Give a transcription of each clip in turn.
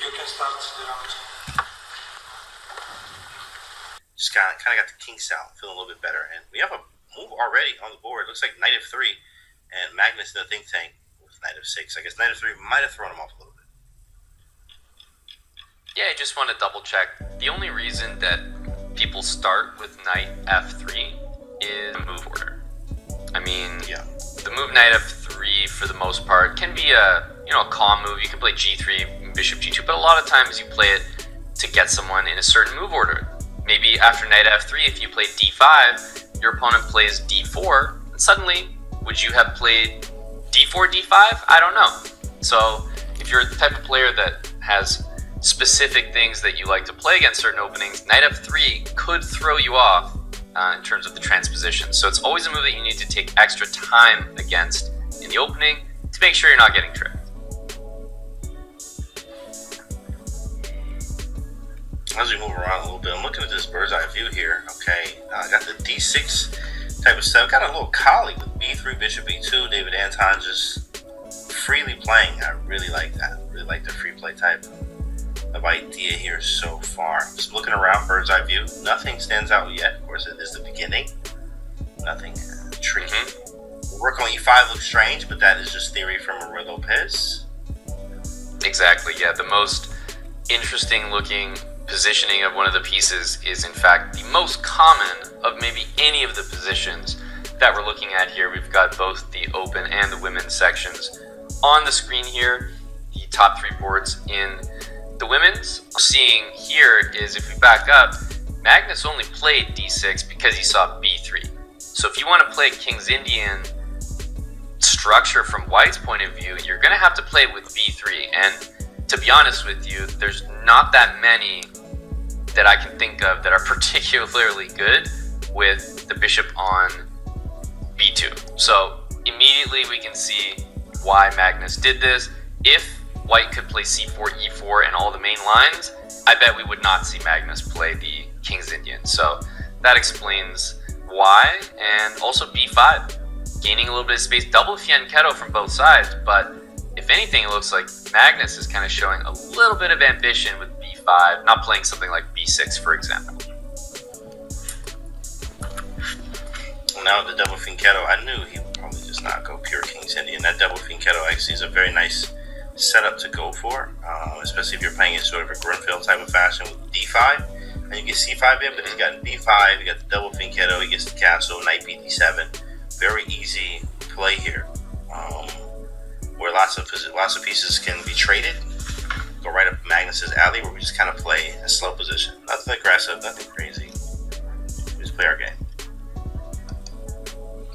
You can start the round. Just kind of got the kinks out, feeling a little bit better. And we have a move already on the board. It looks like knight of 3, and Magnus in the think tank with knight of 6. I guess knight of 3 might have thrown him off a little bit. Yeah, I just want to double check. The only reason that people start with knight f3 is the move order. I mean, yeah, the move knight f3 for the most part can be a calm move. You can play g3, bishop g2, but a lot of times you play it to get someone in a certain move order. Maybe after knight f3, if you play d5, your opponent plays d4, and suddenly, would you have played d4, d5? I don't know. So if you're the type of player that has specific things that you like to play against certain openings, knight f3 could throw you off in terms of the transposition. So it's always a move that you need to take extra time against in the opening to make sure you're not getting tricked. As we move around a little bit, I'm looking at this bird's eye view here. Okay, I got the d6 type of stuff. Got a little colleague with b3, bishop b2. David Anton just freely playing. I really like that. Really like the free play type of idea here so far. Just looking around, bird's eye view. Nothing stands out yet. Of course, it is the beginning. Nothing tricky. Rook on e5 looks strange, but that is just theory from Maria Lopez. Exactly, yeah. The most interesting looking positioning of one of the pieces is in fact the most common of maybe any of the positions that we're looking at here. We've got both the open and the women's sections on the screen here. The top 3 boards in the women's. What we're seeing here is, if we back up, Magnus only played d6 because he saw b3. So if you want to play King's Indian structure from White's point of view, you're going to have to play it with b3. And to be honest with you, there's not that many that I can think of that are particularly good with the bishop on b2. So immediately we can see why Magnus did this. If White could play c4, e4, and all the main lines, I bet we would not see Magnus play the King's Indian. So that explains why. And also b5, gaining a little bit of space, double fianchetto from both sides, but if anything, it looks like Magnus is kind of showing a little bit of ambition with b5, not playing something like b6, for example. Well, now with the double fianchetto, I knew he would probably just not go pure King's Indian. That double fianchetto actually is a very nice setup to go for, especially if you're playing in sort of a Grunfeld type of fashion with d5. And you get c5 in, but he's got b5, you got the double fianchetto, he gets the castle, knight b7. Very easy play here. Where lots of pieces can be traded, go right up Magnus's alley, where we just kind of play a slow position. Nothing aggressive, nothing crazy. We just play our game.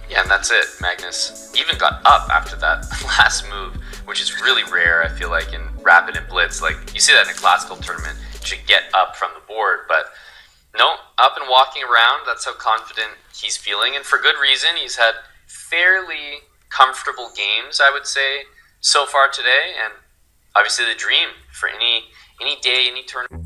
Yeah, and that's it. Magnus even got up after that last move, which is really rare, I feel like, in Rapid and Blitz. Like, you see that in a classical tournament, you should get up from the board, but no, up and walking around, that's how confident he's feeling, and for good reason. He's had fairly comfortable games, I would say, so far today, and obviously the dream for any day, any tournament.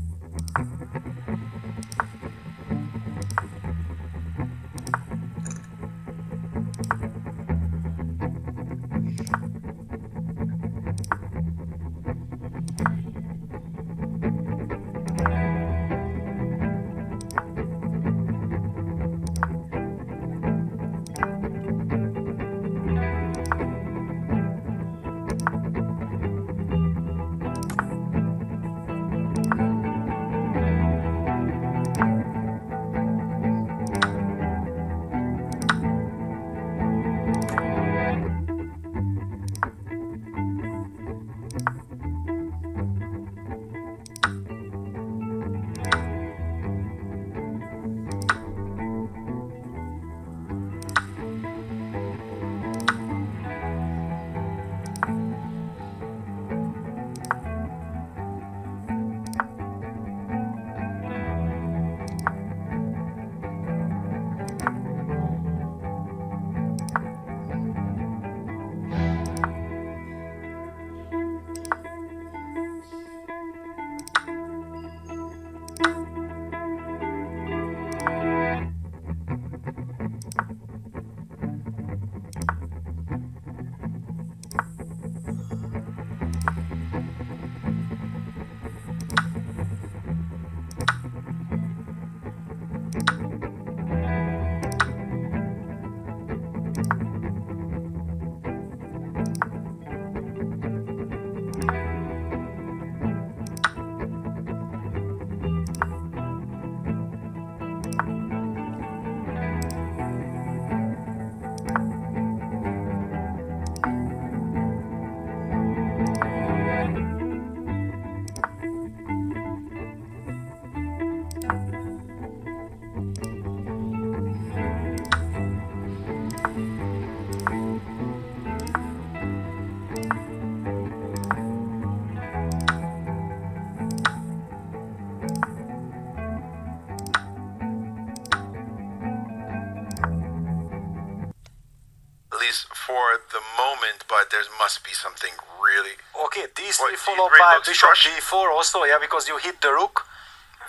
but there must be something really... Okay, D3 What, followed D3 by looks bishop crushed? D4 also, yeah, because you hit the rook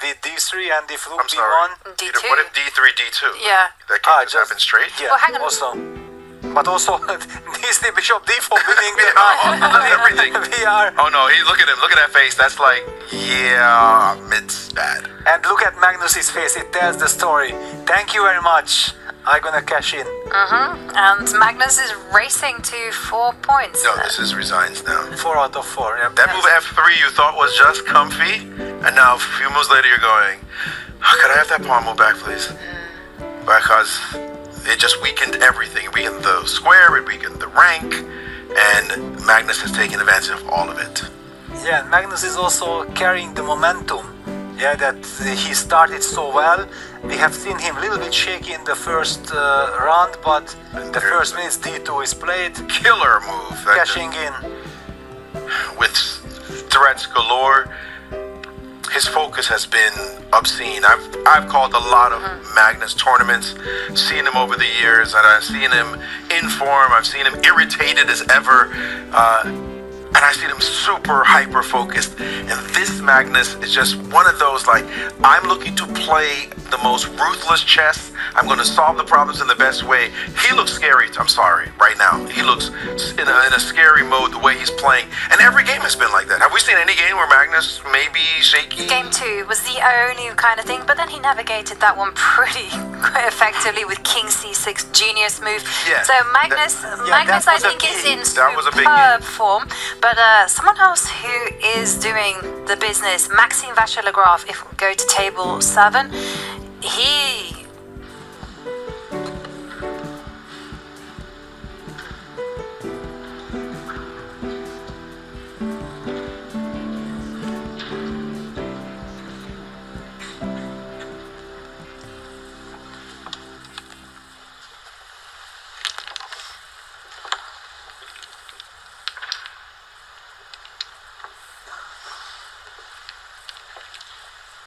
with D3 and if rook I'm sorry. B1. D2. What if D3, D2? Yeah. That can't just happen straight? Yeah, Well, hang on. also. But also, D3 bishop D4 winning Everything. we are. Oh no, look at him. Look at that face. That's like, yeah, it's bad. And look at Magnus's face, it tells the story. Thank you very much. I'm gonna cash in. And Magnus is racing to 4 points. No, this is resigns now. 4 out of 4. Yeah. That move F3 you thought was just comfy, and now a few moves later you're going, oh, could I have that pawn move back, please? Because it just weakened everything. It weakened the square, it weakened the rank, and Magnus has taken advantage of all of it. Yeah, and Magnus is also carrying the momentum. Yeah, that he started so well. We have seen him a little bit shaky in the first round, but the first minutes D2 is played. Killer move. That Cashing in. with threats galore. His focus has been obscene. I've called a lot of Magnus tournaments, seen him over the years, and I've seen him in form. I've seen him irritated as ever, and I've seen him super hyper focused. And this Magnus is just one of those, like, I'm looking to play the most ruthless chess. I'm going to solve the problems in the best way. He looks scary. I'm sorry, right now. He looks in a scary mode the way he's playing. And every game has been like that. Have we seen any game where Magnus may be shaky? Game 2 was the only kind of thing, but then he navigated that one pretty quite effectively with King C6, genius move. Yeah, So Magnus, that I was a think, is key. in That was a big superb game. form. But someone else who is doing the business, Maxime Vacher-Lagrave, if we go to table 7, he